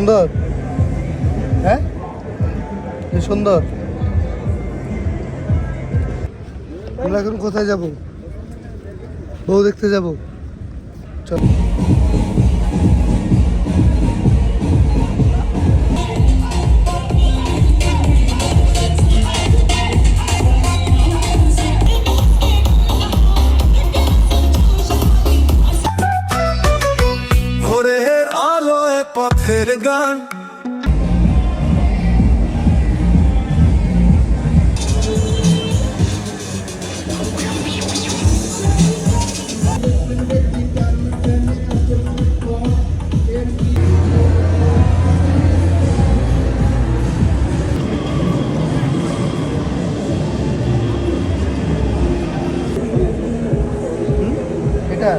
সুন্দর। হ্যাঁ, সুন্দর। আমরা এখন কোথায় যাব? বউ দেখতে যাব। চল। ভোরের আলোয় পথের গান, এটা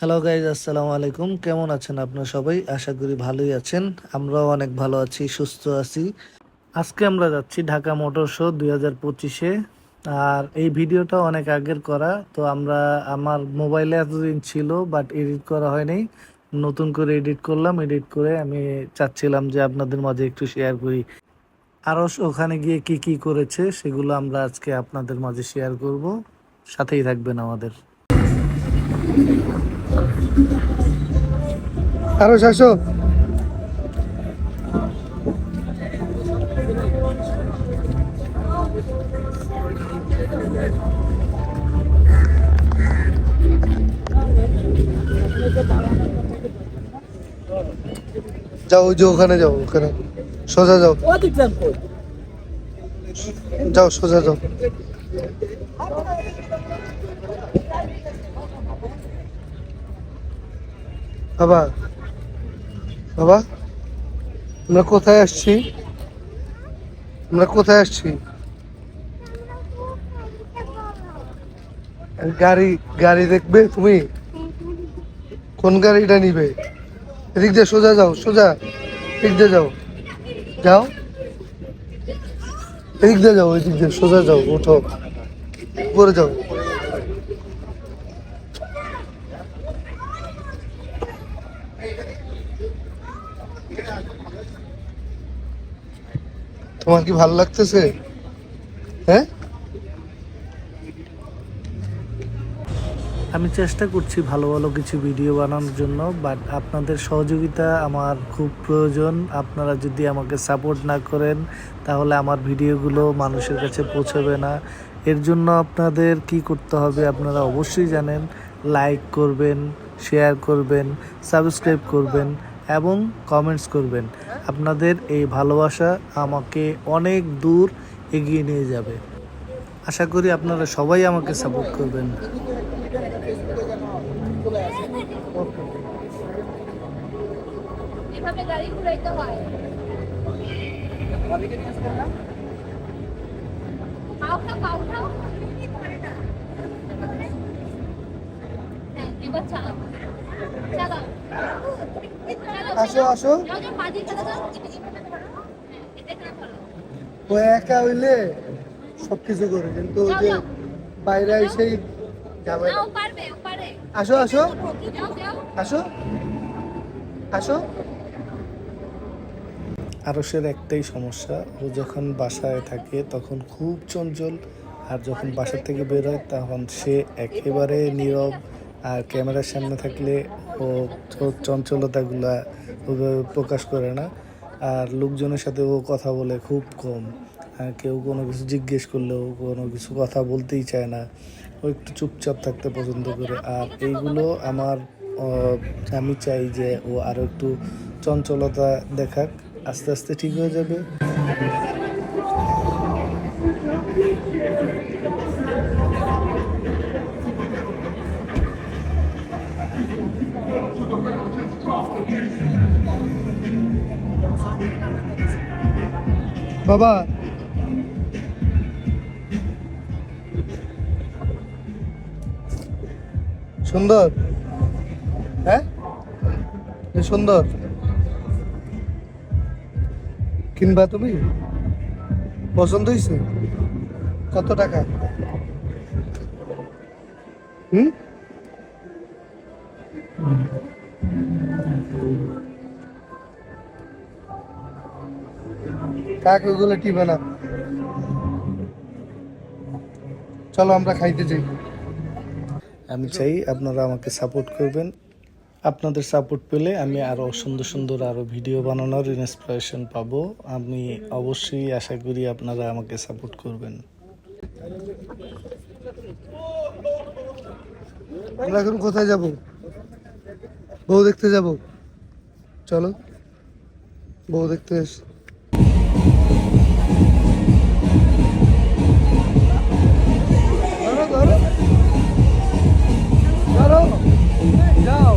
হ্যালো গাইজ, আসসালামু আলাইকুম। কেমন আছেন আপনারা সবাই? আশা করি ভালোই আছেন। আমরাও অনেক ভালো আছি, সুস্থ আছি। আজকে আমরা যাচ্ছি ঢাকা মোটর শো 2025-এ। আর এই ভিডিওটা অনেক আগের করা, তো আমার মোবাইলে এতদিন ছিল বাট এডিট করা হয়নি। নতুন করে এডিট করলাম, এডিট করে আমি চাচ্ছিলাম যে আপনাদের মাঝে একটু শেয়ার করি। আরও ওখানে গিয়ে কি কি করেছে সেগুলো আমরা আজকে আপনাদের মাঝে শেয়ার করব। সাথেই থাকবেন আমাদের। আরো 700। যাও, ওই যে ওখানে যাও, ওখানে সোজা যাও, যাও সোজা যাও। বাবা, বাবা, আমরা কোথায় আসছি? আমরা কোথায় আসছি? গাড়ি, গাড়ি দেখবে তুমি? কোন গাড়িটা নিবে? এদিক দিয়ে সোজা যাও, সোজা এদিক দিয়ে যাও, যাও এদিক দিয়ে যাও, এদিক দিয়ে সোজা যাও, ওঠো, উপরে যাও। তোমার কি ভালো লাগতেছে? হ্যাঁ, আমি চেষ্টা করছি ভালো ভালো কিছু ভিডিও বানানোর জন্য, বাট আপনাদের সহযোগিতা আমার খুব প্রয়োজন। আপনারা যদি আমাকে সাপোর্ট না করেন তাহলে আমার ভিডিওগুলো মানুষের কাছে পৌঁছবে না। এর জন্য আপনাদের কি করতে হবে আপনারা অবশ্যই জানেন। লাইক করবেন, শেয়ার করবেন, সাবস্ক্রাইব করবেন এবং কমেন্টস করবেন। আপনাদের এই ভালোবাসা আমাকে অনেক দূর এগিয়ে নিয়ে যাবে। আশা করি আপনারা সবাই আমাকে সাপোর্ট করবেন। এভাবে গাড়ি ঘুরাইতে হয়। পাও খাও। হ্যাঁ, এবার চালাও। চালাও। আসো, আসো। যাও, যাও, পা দিয়ে চালাও, যাও। এভাবে ধরো। হ্যাঁ, এটা এখানে ধরো। ও একা হইলে সবকিছু করে, কিন্তু ওই যাও, যে যাও। বাইরে এসেই যাবে না, না। ও পারবে, ও পারে। আসো, আসো, যাও, যাও। আসো, আসো। আরসের একটাই সমস্যা, ও যখন বাসায় থাকে তখন খুব চঞ্চল, আর যখন বাসা থেকে বেরোয় তখন সে একেবারে নীরব। আর ক্যামেরার সামনে থাকলে ও ওর চঞ্চলতাগুলা ওইভাবে প্রকাশ করে না। আর লোকজনের সাথে ও কথা বলে খুব কম। কেউ কোনো কিছু জিজ্ঞেস করলেও কোনো কিছু কথা বলতেই চায় না। ও একটু চুপচাপ থাকতে পছন্দ করে। আর এইগুলো আমি চাই যে ও আরও একটু চঞ্চলতা দেখাক। আস্তে আস্তে ঠিক হয়ে যাবে। বাবা, সুন্দর। হ্যাঁ, সুন্দর। কিনবা তুমি? পছন্দ হয়েছে? কত টাকা? হুম, কাক ওগুলো টিপে না। চলো আমরা খাইতে যাই। আমি চাই আপনারা আমাকে সাপোর্ট করবেন। আপনাদের সাপোর্ট পেলে আমি আরও সুন্দর সুন্দর আরও ভিডিও বানানোর ইন্সপিরেশন পাবো। আমি অবশ্যই আশা করি আপনারা আমাকে সাপোর্ট করবেন। আমরা এখন কোথায় যাব? বউ দেখতে যাব। চলো বউ দেখতে এসে যাও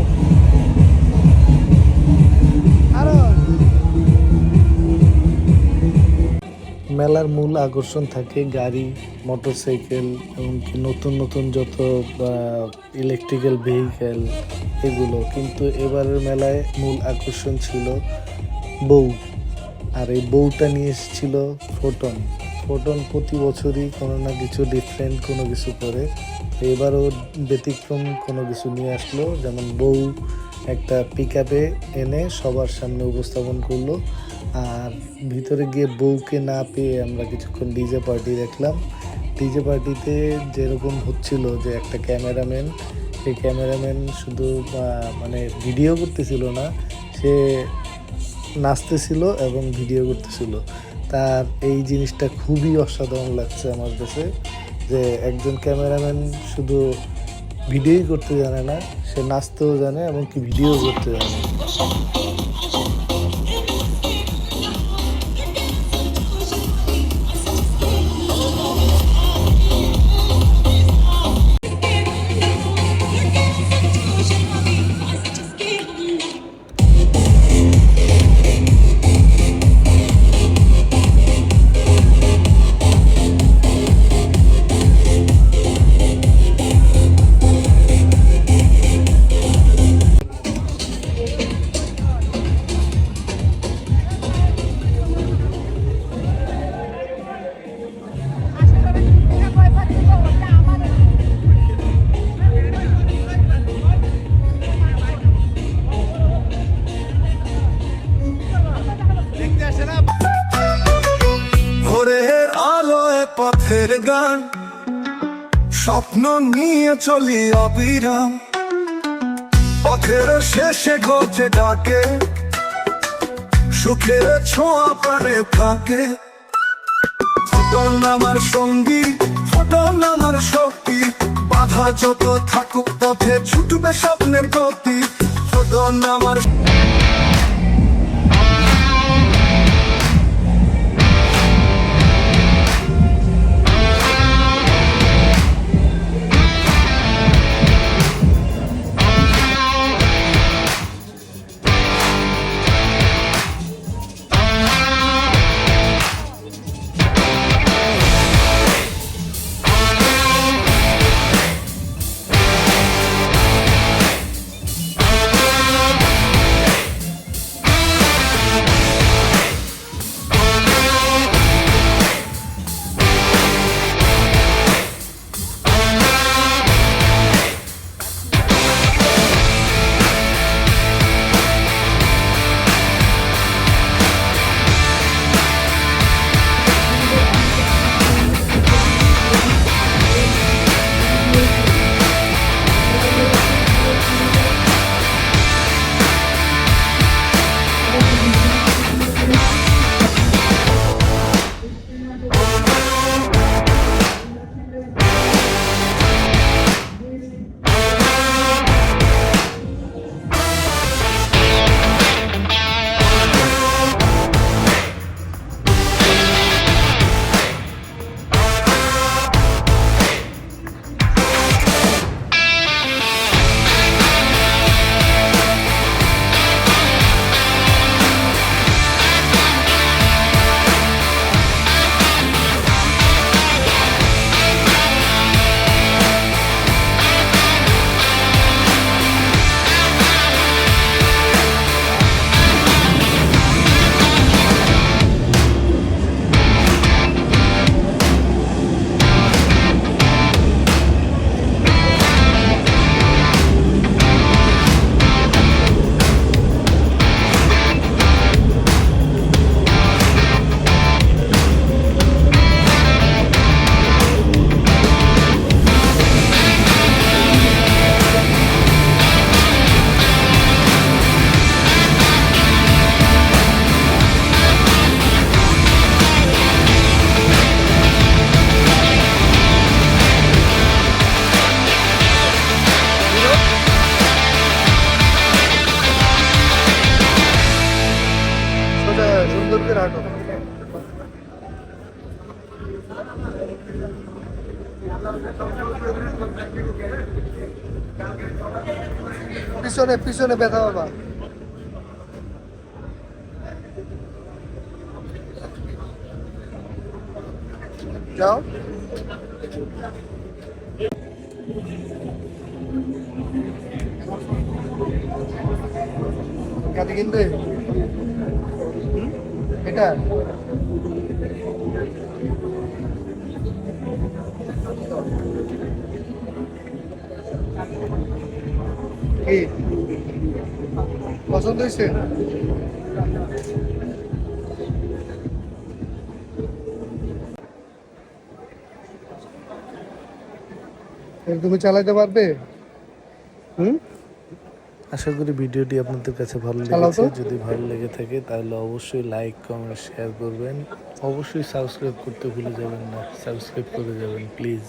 আরো। মেলার মূল আকর্ষণ থাকে গাড়ি, মোটরসাইকেল, এমনকি নতুন নতুন যত ইলেকট্রিক্যাল ভেহিক্যাল এগুলো। কিন্তু এবারের মেলায় মূল আকর্ষণ ছিল বউ। আর এই বউটা নিয়ে এসেছিল ফোটন। ফোটন প্রতি বছরই কোনো না কিছু ডিফারেন্ট কোনো কিছু করে, এবারও ব্যতিক্রম কোনো কিছু নিয়ে আসলো। যেমন বউ একটা পিক আপে এনে সবার সামনে উপস্থাপন করলো। আর ভিতরে গিয়ে বউকে না পেয়ে আমরা কিছুক্ষণ ডিজে পার্টি দেখলাম। ডিজে পার্টিতে যেরকম হচ্ছিল যে একটা ক্যামেরাম্যান, সেই ক্যামেরাম্যান শুধু মানে ভিডিও করতেছিল না, সে নাচতেছিল এবং ভিডিও করতেছিল। তার এই জিনিসটা খুবই অসাধারণ লাগছে আমার কাছে, যে একজন ক্যামেরাম্যান শুধু ভিডিওই করতে জানে না, সে নাচতেও জানে এবং কি ভিডিও করতে জানে। ভোরের আলোয় পথের গান, স্বপ্ন নিয়ে চলি অবিরাম। পথের শেষে ঘটে ডাকে, সুখের ছোঁয়া প্রাণে থাকে। ফোটন আমার সঙ্গী, ফোটন আমার শক্তি, বাধা যত থাকুক পথে ছুটবে স্বপ্নের গতি। ফোটন আমার পিছনে পিছনে ব্যথা বাবা। যাও। গাড়ি কিনবে? এটা কি পছন্দ হয়েছে? তুমি চালাইতে পারবে? আশা করি ভিডিওটি আপনাদের কাছে ভালো চালাও তো। লেগেছে। যদি ভালো লেগে থাকে তাহলে অবশ্যই লাইক কমেন্ট শেয়ার করবেন। অবশ্যই সাবস্ক্রাইব করতে ভুলে যাবেন না, সাবস্ক্রাইব করে যাবেন প্লিজ।